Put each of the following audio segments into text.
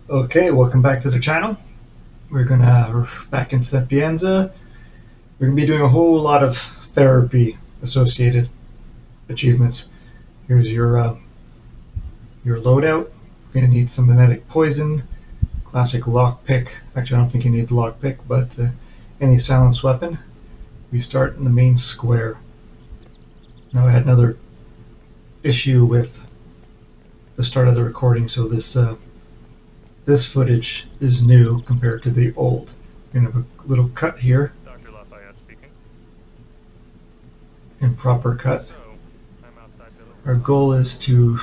Okay, welcome back to the channel. We're back in Sapienza. We're gonna be doing a whole lot of therapy associated achievements. Here's your loadout. We're gonna need some mimetic poison, classic lockpick. Actually, I don't think you need the lockpick, but any silenced weapon. We start in the main square. Now I had another issue with the start of the recording, so this footage is new compared to the old. We're gonna have a little cut here. Dr. Lafayette speaking. Improper cut. So, I'm outside Our goal is to,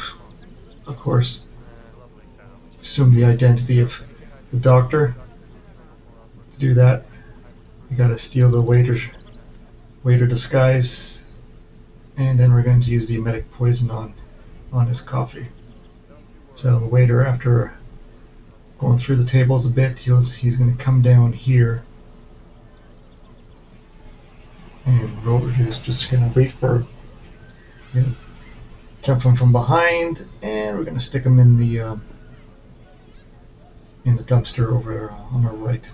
of course, assume the identity of the doctor. To do that, we gotta steal the waiter disguise, and then we're going to use the emetic poison on his coffee. So the waiter, after going through the tables a bit, he's going to come down here, and Robert is just going to wait for him. Jump him from behind, and we're going to stick him in the dumpster over on our right.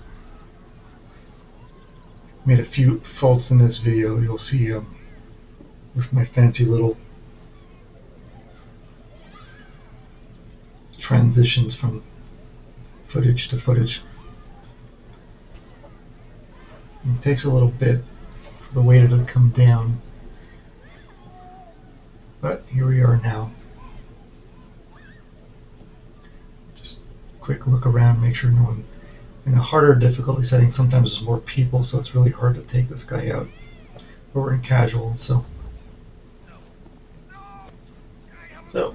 Made a few faults in this video. You'll see with my fancy little transitions from footage to footage. It takes a little bit for the waiter to come down, but here we are now. Just a quick look around, make sure no one. In a harder difficulty setting, sometimes there's more people, so it's really hard to take this guy out. But we're in casual, so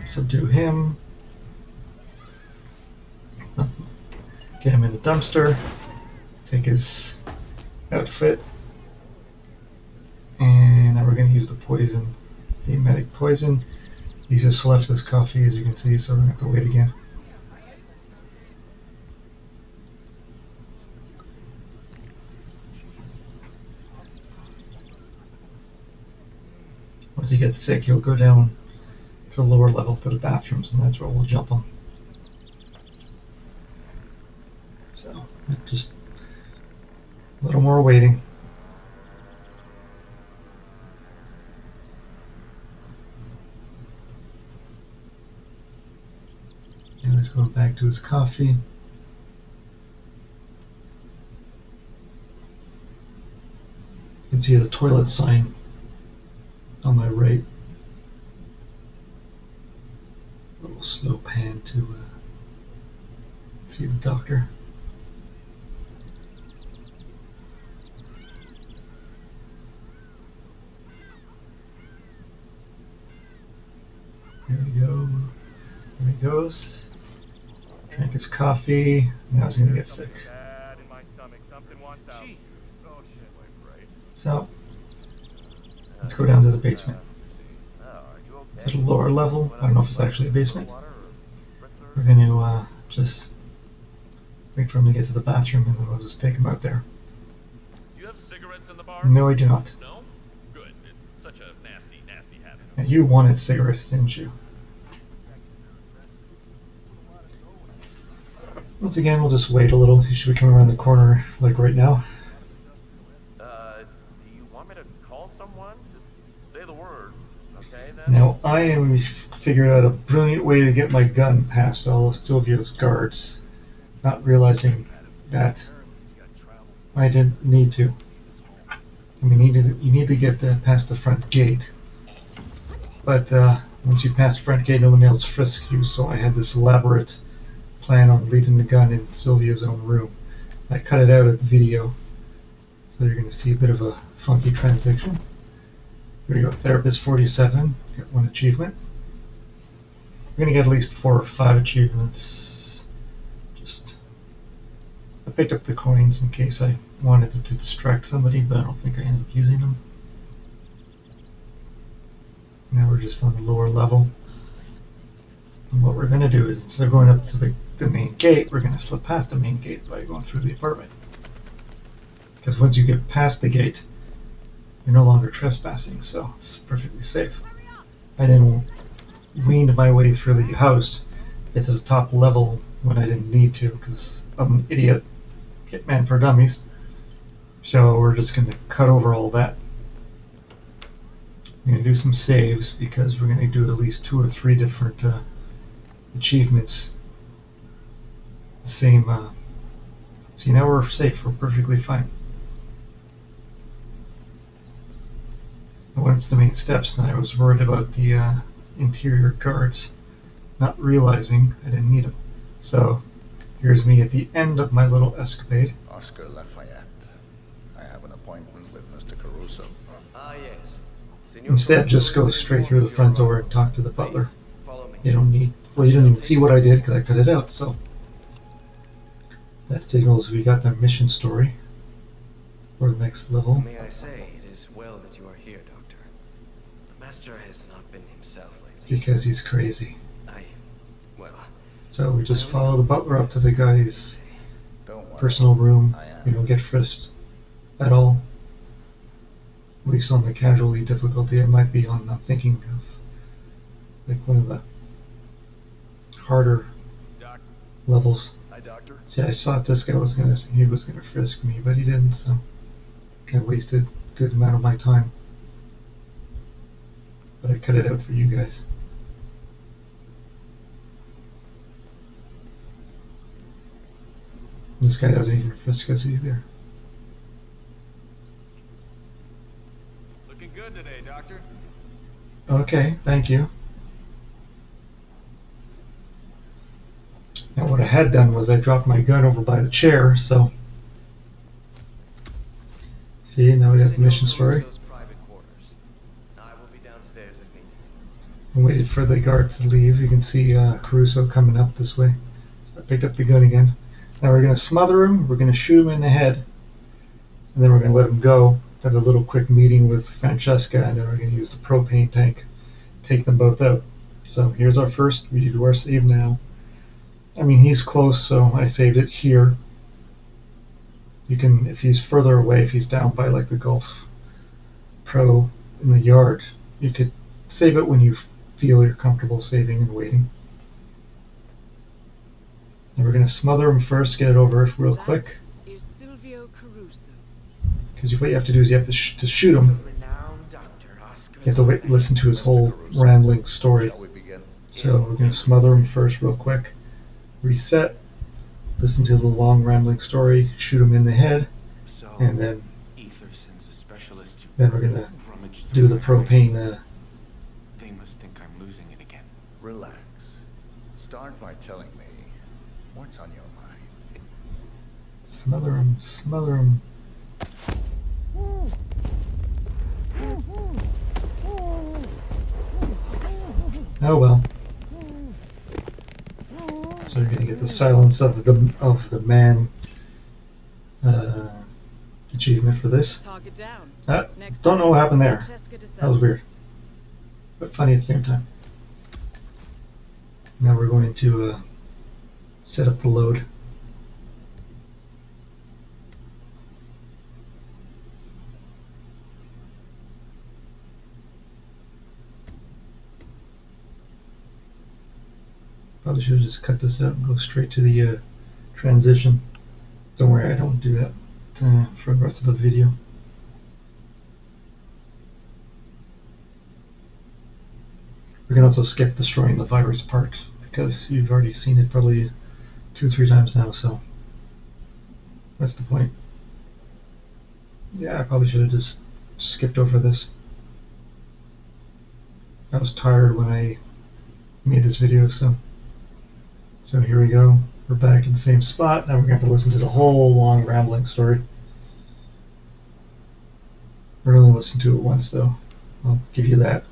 subdue him. Get him in the dumpster. Take his outfit, and now we're going to use the poison, the emetic poison. He just left his coffee, as you can see, so we're going to have to wait again. Once he gets sick, he'll go down to the lower levels to the bathrooms, and that's where we'll jump him. So, just a little more waiting. Now he's going back to his coffee. You can see the toilet sign on my right. A little slow pan to see the doctor. There we go. There he goes. Drank his coffee. Now he's going to get sick. So, let's go down to the basement. To the lower level. I don't know if it's actually a basement. We're going to just wait for him to get to the bathroom, and then we'll just take him out there. Do you have cigarettes in the bar? No, I do not. No? Good. It's such a nasty, nasty habit. And you wanted cigarettes, didn't you? Once again, we'll just wait a little. He should be coming around the corner, like right now. Do you want me to call someone? Just say the word. Okay, then? Now, I am figured out a brilliant way to get my gun past all of Silvio's guards, not realizing that I didn't need to. I mean, you need to get past the front gate. But once you pass the front gate, no one else frisks you, so I had this elaborate plan on leaving the gun in Silvio's own room. I cut it out of the video, so you're going to see a bit of a funky transition. Here we go, Therapist 47, got one achievement. We're going to get at least 4 or 5 achievements. I picked up the coins in case I wanted to distract somebody, but I don't think I ended up using them. Now we're just on the lower level. And what we're going to do is, instead of going up to the main gate, we're going to slip past the main gate by going through the apartment. Because once you get past the gate, you're no longer trespassing, so it's perfectly safe. I then weaned my way through the house, get to the top level when I didn't need to because I'm an idiot. Hitman for dummies. So we're just going to cut over all that. We're going to do some saves because we're going to do at least 2 or 3 different achievements. The same. See, now we're safe. We're perfectly fine. I went up to the main steps and I was worried about the interior guards not realizing I didn't need them. So here's me at the end of my little escapade. Oscar Lafayette. I have an appointment with Mr. Caruso. Ah, yes. Senor Instead, Caruso just go has been straight through the informed of front your door arrival. and talk to the butler. Please, follow me. You don't need. Well, you don't even see what I did because I cut it out. So that signals we got the mission story for the next level. May I say, it is well that you are here, Doctor. The Master has not been himself lately. Because he's crazy. Well... So we just follow the butler up to the guy's Don't worry. personal room. I am. We don't get frisked at all. At least on the casualty difficulty. It might be on, I'm thinking of like one of the harder Doc. levels. Hi, Doctor. See, I thought this guy was gonna frisk me, but he didn't, so I wasted a good amount of my time. But I cut it out for you guys. This guy doesn't even frisk us either. Looking good today, Doctor. Okay, thank you. Now what I had done was I dropped my gun over by the chair, so... See, now we got the Senor mission story. Caruso's private quarters. I will be downstairs if needed. I waited for the guard to leave. You can see Caruso coming up this way. So I picked up the gun again. Now we're going to smother him, we're going to shoot him in the head, and then we're going to let him go. Have a little quick meeting with Francesca, and then we're going to use the propane tank, take them both out. So here's our first. We do our save now. I mean, he's close, so I saved it here. You can, if he's further away, if he's down by like the Golf Pro in the yard, you could save it when you feel you're comfortable saving and waiting. And we're going to smother him first, get it over real quick. Is Silvio Caruso. Because what you have to do is you have to shoot him. Renowned Dr. Oscar You have to wait, listen to his whole rambling story. Shall we begin? So we're going to smother him first real quick. Reset. Listen to the long rambling story. Shoot him in the head. So, And then Ether sends a specialist to we're going to rummage do through the my brain. propane. They must think I'm losing it again. Relax. Start by telling me what's on your mind. Smother him. Smother him. Oh well. So you're gonna get the silence of the man achievement for this. Target down. Don't know what happened there. Francesca de That was weird, Santos. but funny at the same time. Now we're going to set up the load. Probably should have just cut this out and go straight to the transition. Don't worry, I don't do that for the rest of the video. We can also skip destroying the virus part because you've already seen it probably 2-3 times now, so that's the point. Yeah, I probably should have just skipped over this. I was tired when I made this video, so here we go. We're back in the same spot. Now we're going to have to listen to the whole long rambling story. We're only listening to it once, though. I'll give you that.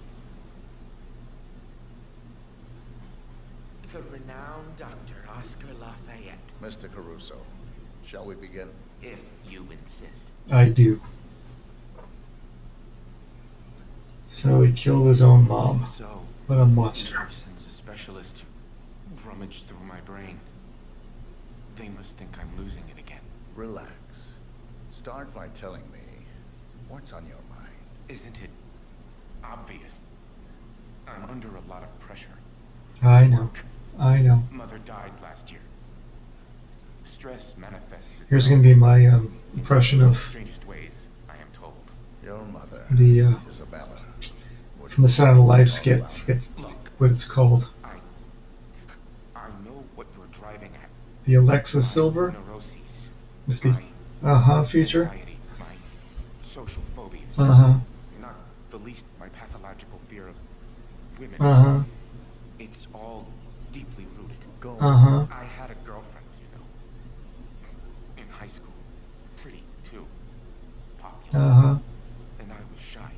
The renowned Dr. Oscar Lafayette. Mr. Caruso, shall we begin? If you insist. I do. So he killed his own mom. So, What a monster. Ether sends a specialist to rummage through my brain. They must think I'm losing it again. Relax. Start by telling me what's on your mind. Isn't it obvious? I'm under a lot of pressure. I know. Work. I know. Mother died last year. Stress manifests Here's itself going to be my in impression the of strangest ways, I am told. Your mother, the Isabella, would from the Sound of Life talk skit. about Forget Look, what it's called. I know what you're driving at. The Alexa My Silver neuroses, with the my feature. anxiety, my social phobias. Uh-huh. Not the least my pathological fear of women. Uh-huh. It's all deeply rooted. Go Uh-huh. I had a girlfriend, you know. In high school. Pretty, too. Popular. Uh-huh. And I was shy.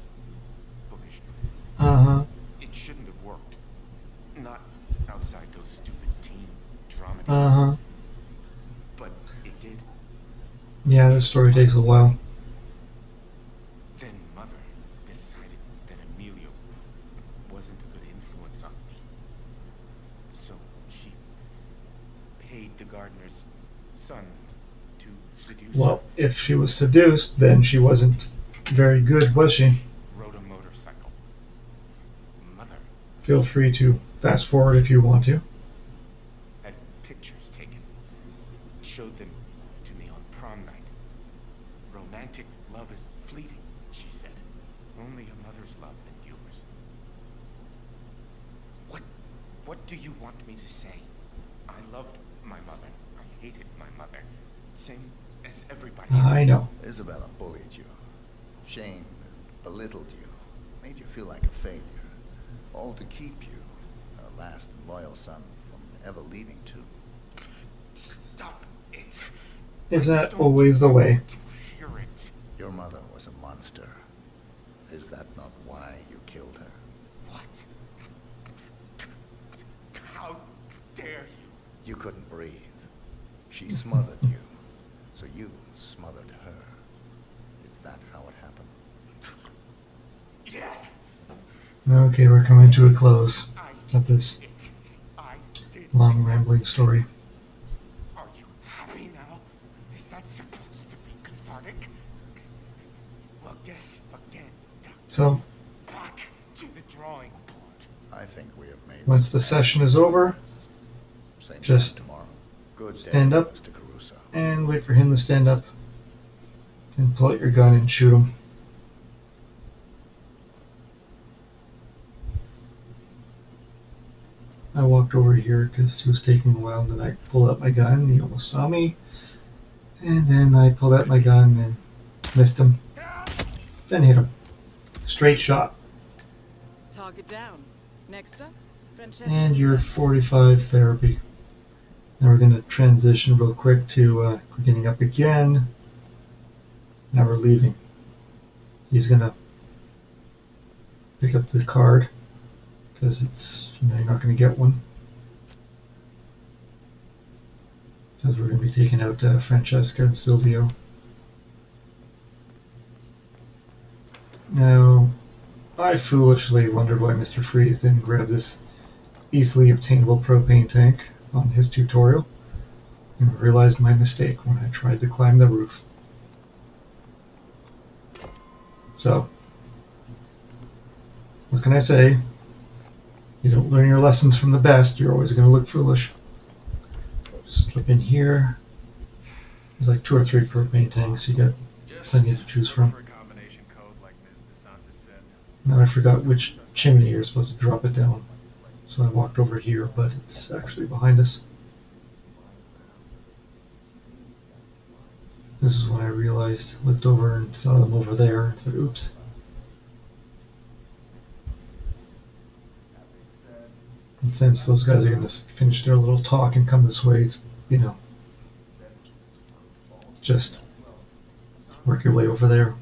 Bookish. Uh-huh. It shouldn't have worked. Not outside those stupid teen dramedies. Uh-huh. But it did. Yeah, this story takes a while. Then Mother decided that Emilio wasn't a good influence on me. So she paid the gardener's son to seduce Well, her. if she was seduced, then she wasn't very good, was she? Rode a motorcycle. Mother Feel free to fast forward if you want to. had pictures taken. Showed them to me on prom night. Romantic love is fleeting, she said. Only a mother's love endures. What do you want me to say? I loved my mother. I hated my mother. Same as everybody else. I know. Isabella bullied you, shamed and belittled you, made you feel like a failure, all to keep you, her last and loyal son, from ever leaving too. Stop it. Is that always the way? To hear it. Your mother was a monster. Is that not why you killed her? What? How dare you? You couldn't breathe. She smothered you, so you smothered her. Is that how it happened? Yes. Okay, we're coming to a close I of this did it. I did long it. rambling story. Are you happy now? Is that supposed to be cathartic? Well, guess again, Doctor. So, Back to the drawing board. I think we have made once some the session is over, Same just time tomorrow. Good stand day, up. Mr. Caruso. and wait for him to stand up. Then pull out your gun and shoot him. I walked over here because he was taking a while, and then I pulled out my gun, and he almost saw me. And then I pulled out my gun and missed him. Then hit him. Straight shot. Target down. Next up, Francesca. And your 45 therapy. Now we're going to transition real quick to we're getting up again. Now we're leaving. He's going to pick up the card because it's, you're not going to get one. Because we're going to be taking out Francesca and Silvio. Now, I foolishly wondered why Mr. Freeze didn't grab this easily obtainable propane tank on his tutorial, and realized my mistake when I tried to climb the roof. So, what can I say? You don't learn your lessons from the best, you're always going to look foolish. Just slip in here. There's like 2 or 3 propane tanks, you got plenty to choose from. Now I forgot which chimney you're supposed to drop it down. So I walked over here, but it's actually behind us. This is when I realized, looked over and saw them over there and said, oops. And since those guys are going to finish their little talk and come this way, it's, you know, just work your way over there.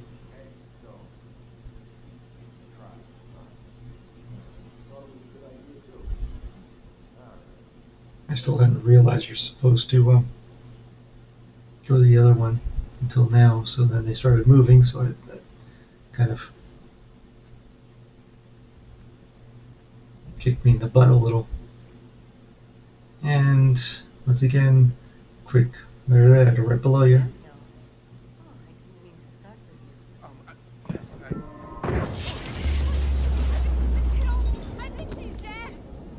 I still hadn't realized you're supposed to go to the other one until now, so then they started moving, so I kind of kicked me in the butt a little. And once again, quick, there, right below you. Yes,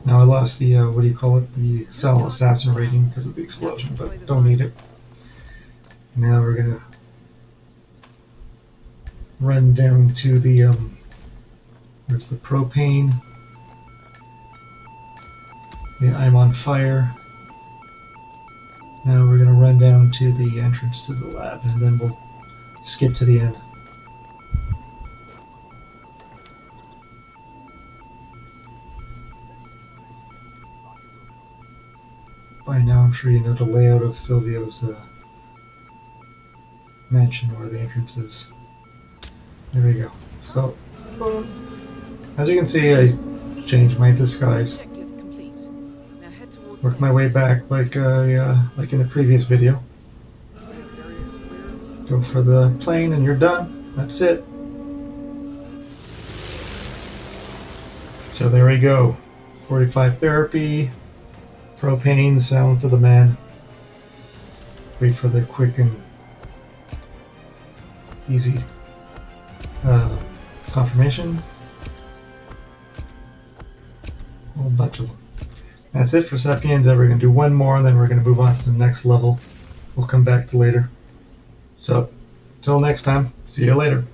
Now I lost lost the, what do you call it, the cell assassin rating because of the explosion, but don't need it. Now we're gonna run down to the, where's the propane? Yeah, I'm on fire. Now we're gonna run down to the entrance to the lab, and then we'll skip to the end. By now I'm sure you know the layout of Silvio's mansion, where the entrance is. There we go. So, as you can see, I changed my disguise. Objectives complete. Now head towards Work the my way exit. back like in the previous video. Go for the plane and you're done. That's it. So there we go. 45 therapy, propane, silence of the man. Wait for the quick and easy confirmation. A whole bunch of them. That's it for Sapiens. We're going to do one more, and then we're going to move on to the next level. We'll come back to later. So, till next time, see you later.